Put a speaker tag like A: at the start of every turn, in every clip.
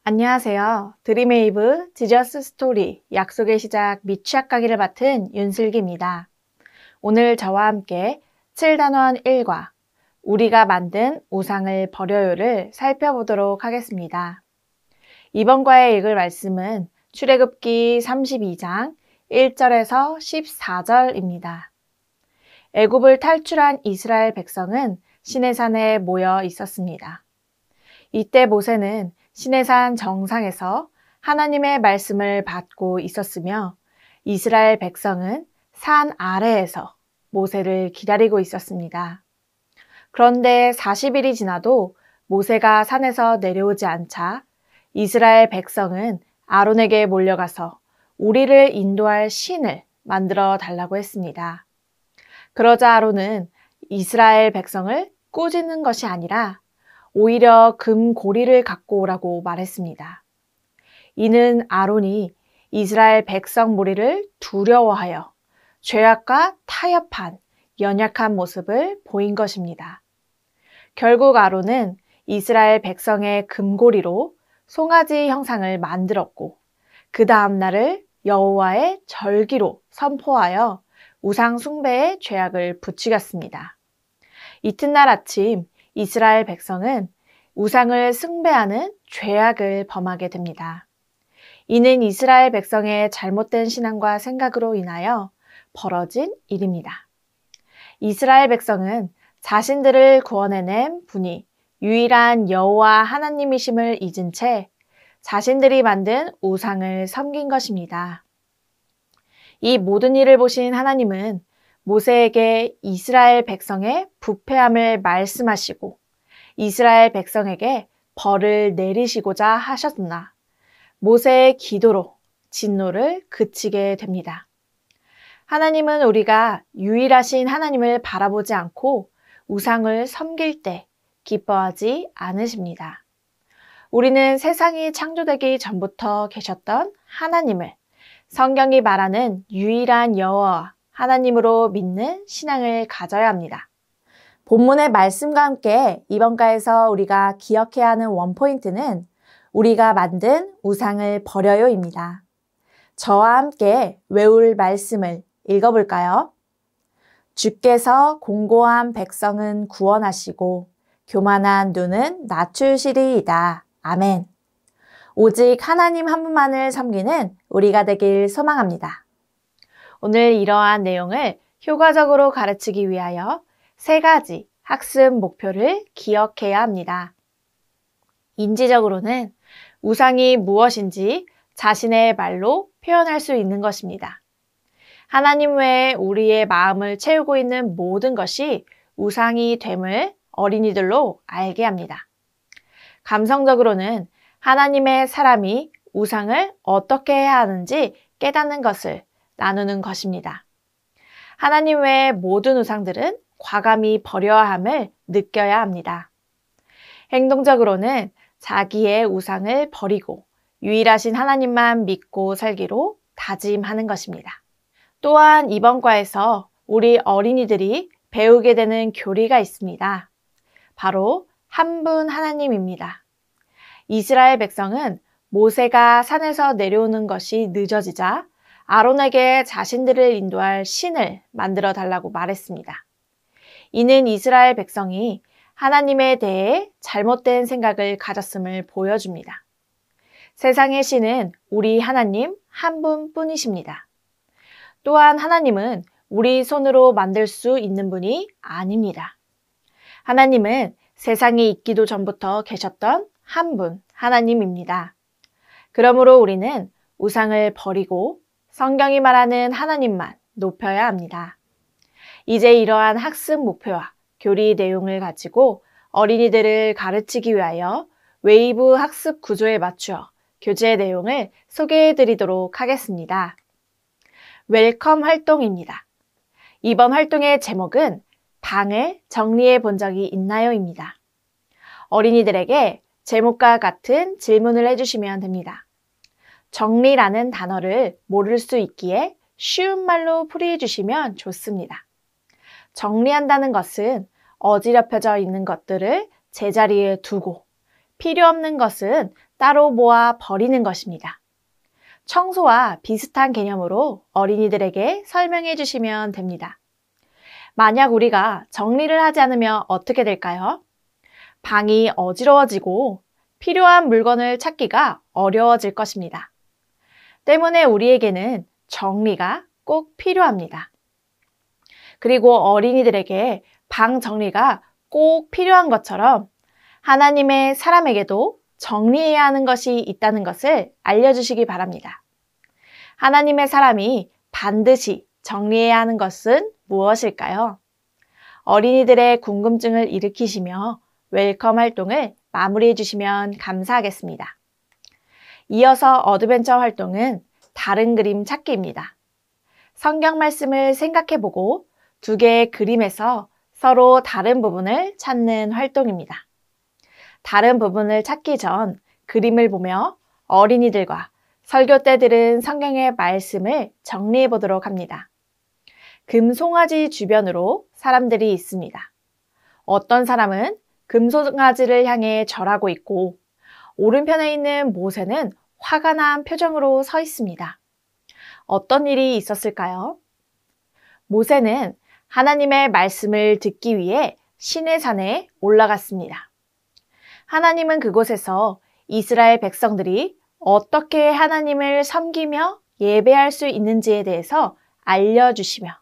A: 안녕하세요. 드림웨이브 지저스 스토리 약속의 시작 및 취약 강의를 맡은 윤슬기입니다. 오늘 저와 함께 7단원 1과 우리가 만든 우상을 버려요를 살펴보도록 하겠습니다. 이번 과에 읽을 말씀은 출애굽기 32장 1절에서 14절입니다. 애굽을 탈출한 이스라엘 백성은 시내산에 모여 있었습니다. 이때 모세는 시내산 정상에서 하나님의 말씀을 받고 있었으며 이스라엘 백성은 산 아래에서 모세를 기다리고 있었습니다. 그런데 40일이 지나도 모세가 산에서 내려오지 않자 이스라엘 백성은 아론에게 몰려가서 우리를 인도할 신을 만들어 달라고 했습니다. 그러자 아론은 이스라엘 백성을 꾸짖는 것이 아니라 오히려 금고리를 갖고 오라고 말했습니다. 이는 아론이 이스라엘 백성 무리를 두려워하여 죄악과 타협한 연약한 모습을 보인 것입니다. 결국 아론은 이스라엘 백성의 금고리로 송아지 형상을 만들었고 그 다음 날을 여호와의 절기로 선포하여 우상 숭배의 죄악을 부추겼습니다. 이튿날 아침 이스라엘 백성은 우상을 숭배하는 죄악을 범하게 됩니다. 이는 이스라엘 백성의 잘못된 신앙과 생각으로 인하여 벌어진 일입니다. 이스라엘 백성은 자신들을 구원해낸 분이 유일한 여호와 하나님이심을 잊은 채 자신들이 만든 우상을 섬긴 것입니다. 이 모든 일을 보신 하나님은 모세에게 이스라엘 백성의 부패함을 말씀하시고 이스라엘 백성에게 벌을 내리시고자 하셨으나 모세의 기도로 진노를 그치게 됩니다. 하나님은 우리가 유일하신 하나님을 바라보지 않고 우상을 섬길 때 기뻐하지 않으십니다. 우리는 세상이 창조되기 전부터 계셨던 하나님을 성경이 말하는 유일한 여호와 하나님으로 믿는 신앙을 가져야 합니다. 본문의 말씀과 함께 이번 과에서 우리가 기억해야 하는 원포인트는 우리가 만든 우상을 버려요입니다. 저와 함께 외울 말씀을 읽어볼까요? 주께서 공고한 백성은 구원하시고 교만한 눈은 낮추시리이다. 아멘. 오직 하나님 한 분만을 섬기는 우리가 되길 소망합니다. 오늘 이러한 내용을 효과적으로 가르치기 위하여 3가지 학습 목표를 기억해야 합니다. 인지적으로는 우상이 무엇인지 자신의 말로 표현할 수 있는 것입니다. 하나님 외에 우리의 마음을 채우고 있는 모든 것이 우상이 됨을 어린이들로 알게 합니다. 감성적으로는 하나님의 사람이 우상을 어떻게 해야 하는지 깨닫는 것을 나누는 것입니다. 하나님 외의 모든 우상들은 과감히 버려야 함을 느껴야 합니다. 행동적으로는 자기의 우상을 버리고 유일하신 하나님만 믿고 살기로 다짐하는 것입니다. 또한 이번 과에서 우리 어린이들이 배우게 되는 교리가 있습니다. 바로 한 분 하나님입니다. 이스라엘 백성은 모세가 산에서 내려오는 것이 늦어지자 아론에게 자신들을 인도할 신을 만들어 달라고 말했습니다. 이는 이스라엘 백성이 하나님에 대해 잘못된 생각을 가졌음을 보여줍니다. 세상의 신은 우리 하나님 한 분뿐이십니다. 또한 하나님은 우리 손으로 만들 수 있는 분이 아닙니다. 하나님은 세상이 있기도 전부터 계셨던 한 분 하나님입니다. 그러므로 우리는 우상을 버리고 성경이 말하는 하나님만 높여야 합니다. 이제 이러한 학습 목표와 교리 내용을 가지고 어린이들을 가르치기 위하여 웨이브 학습 구조에 맞추어 교재 내용을 소개해 드리도록 하겠습니다. 웰컴 활동입니다. 이번 활동의 제목은 방을 정리해 본 적이 있나요?입니다. 어린이들에게 제목과 같은 질문을 해주시면 됩니다. 정리라는 단어를 모를 수 있기에 쉬운 말로 풀이해 주시면 좋습니다. 정리한다는 것은 어지럽혀져 있는 것들을 제자리에 두고 필요 없는 것은 따로 모아 버리는 것입니다. 청소와 비슷한 개념으로 어린이들에게 설명해 주시면 됩니다. 만약 우리가 정리를 하지 않으면 어떻게 될까요? 방이 어지러워지고 필요한 물건을 찾기가 어려워질 것입니다. 때문에 우리에게는 정리가 꼭 필요합니다. 그리고 어린이들에게 방 정리가 꼭 필요한 것처럼 하나님의 사람에게도 정리해야 하는 것이 있다는 것을 알려주시기 바랍니다. 하나님의 사람이 반드시 정리해야 하는 것은 무엇일까요? 어린이들의 궁금증을 일으키시며 웰컴 활동을 마무리해 주시면 감사하겠습니다. 이어서 어드벤처 활동은 다른 그림 찾기입니다. 성경 말씀을 생각해보고 두 개의 그림에서 서로 다른 부분을 찾는 활동입니다. 다른 부분을 찾기 전 그림을 보며 어린이들과 설교 때 들은 성경의 말씀을 정리해 보도록 합니다. 금송아지 주변으로 사람들이 있습니다. 어떤 사람은 금송아지를 향해 절하고 있고 오른편에 있는 모세는 화가 난 표정으로 서 있습니다. 어떤 일이 있었을까요? 모세는 하나님의 말씀을 듣기 위해 시내산에 올라갔습니다. 하나님은 그곳에서 이스라엘 백성들이 어떻게 하나님을 섬기며 예배할 수 있는지에 대해서 알려주시며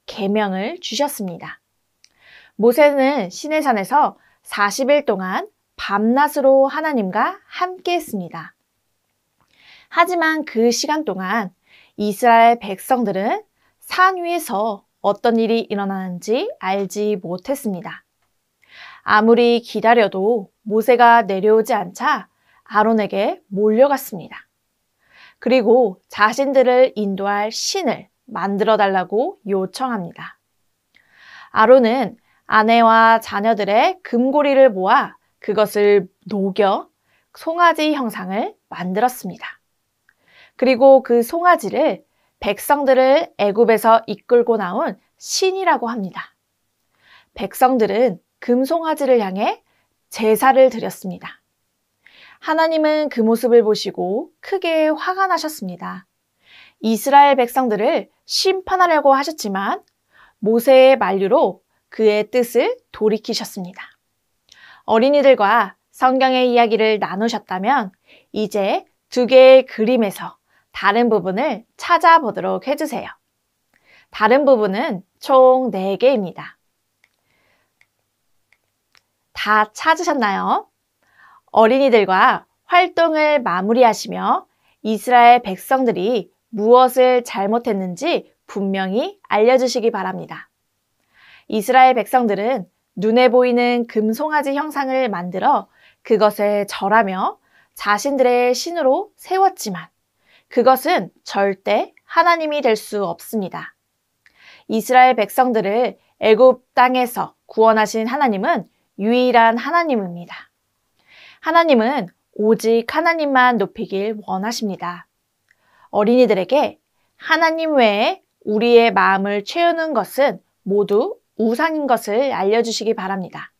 A: 계명을 주셨습니다. 모세는 시내산에서 40일 동안 밤낮으로 하나님과 함께 했습니다. 하지만 그 시간 동안 이스라엘 백성들은 산 위에서 어떤 일이 일어나는지 알지 못했습니다. 아무리 기다려도 모세가 내려오지 않자 아론에게 몰려갔습니다. 그리고 자신들을 인도할 신을 만들어 달라고 요청합니다. 아론은 아내와 자녀들의 금고리를 모아 그것을 녹여 송아지 형상을 만들었습니다. 그리고 그 송아지를 백성들을 애굽에서 이끌고 나온 신이라고 합니다. 백성들은 금송아지를 향해 제사를 드렸습니다. 하나님은 그 모습을 보시고 크게 화가 나셨습니다. 이스라엘 백성들을 심판하려고 하셨지만 모세의 만류로 그의 뜻을 돌이키셨습니다. 어린이들과 성경의 이야기를 나누셨다면 이제 두 개의 그림에서 다른 부분을 찾아보도록 해주세요. 다른 부분은 총 4개입니다. 다 찾으셨나요? 어린이들과 활동을 마무리하시며 이스라엘 백성들이 무엇을 잘못했는지 분명히 알려주시기 바랍니다. 이스라엘 백성들은 눈에 보이는 금송아지 형상을 만들어 그것에 절하며 자신들의 신으로 세웠지만 그것은 절대 하나님이 될 수 없습니다. 이스라엘 백성들을 애굽 땅에서 구원하신 하나님은 유일한 하나님입니다. 하나님은 오직 하나님만 높이길 원하십니다. 어린이들에게 하나님 외에 우리의 마음을 채우는 것은 모두 우상인 것을 알려주시기 바랍니다.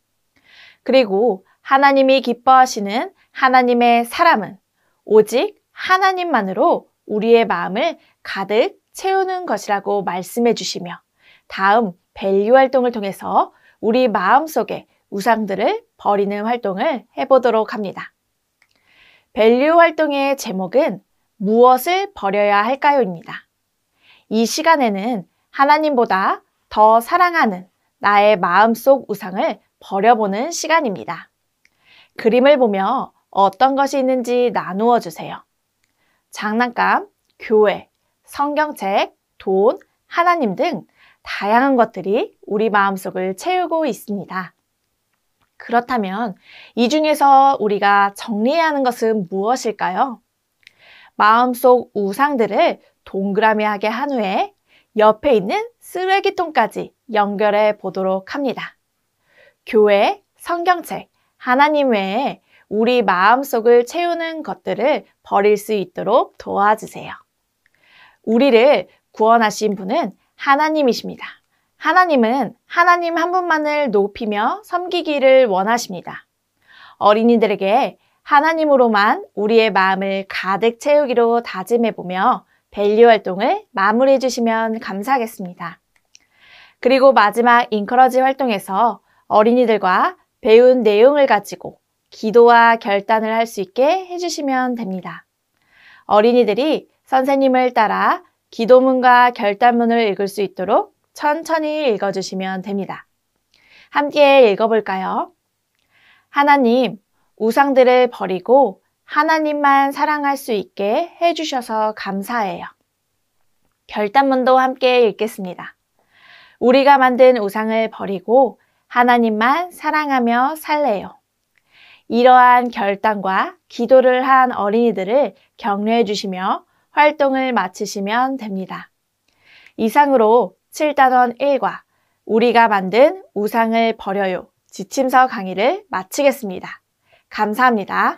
A: 그리고 하나님이 기뻐하시는 하나님의 사람은 오직 하나님만으로 우리의 마음을 가득 채우는 것이라고 말씀해 주시며 다음 밸류 활동을 통해서 우리 마음속에 우상들을 버리는 활동을 해보도록 합니다. 밸류 활동의 제목은 무엇을 버려야 할까요?입니다. 이 시간에는 하나님보다 더 사랑하는 나의 마음속 우상을 버려보는 시간입니다. 그림을 보며 어떤 것이 있는지 나누어 주세요. 장난감, 교회, 성경책, 돈, 하나님 등 다양한 것들이 우리 마음속을 채우고 있습니다. 그렇다면 이 중에서 우리가 정리해야 하는 것은 무엇일까요? 마음속 우상들을 동그라미하게 한 후에 옆에 있는 쓰레기통까지 연결해 보도록 합니다. 교회, 성경책, 하나님 외에 우리 마음속을 채우는 것들을 버릴 수 있도록 도와주세요. 우리를 구원하신 분은 하나님이십니다. 하나님은 하나님 한 분만을 높이며 섬기기를 원하십니다. 어린이들에게 하나님으로만 우리의 마음을 가득 채우기로 다짐해보며 밸류 활동을 마무리해 주시면 감사하겠습니다. 그리고 마지막 인커러지 활동에서 어린이들과 배운 내용을 가지고 기도와 결단을 할 수 있게 해주시면 됩니다. 어린이들이 선생님을 따라 기도문과 결단문을 읽을 수 있도록 천천히 읽어주시면 됩니다. 함께 읽어볼까요? 하나님, 우상들을 버리고 하나님만 사랑할 수 있게 해주셔서 감사해요. 결단문도 함께 읽겠습니다. 우리가 만든 우상을 버리고 하나님만 사랑하며 살래요. 이러한 결단과 기도를 한 어린이들을 격려해 주시며 활동을 마치시면 됩니다. 이상으로 7단원 1과 우리가 만든 우상을 버려요 지침서 강의를 마치겠습니다. 감사합니다.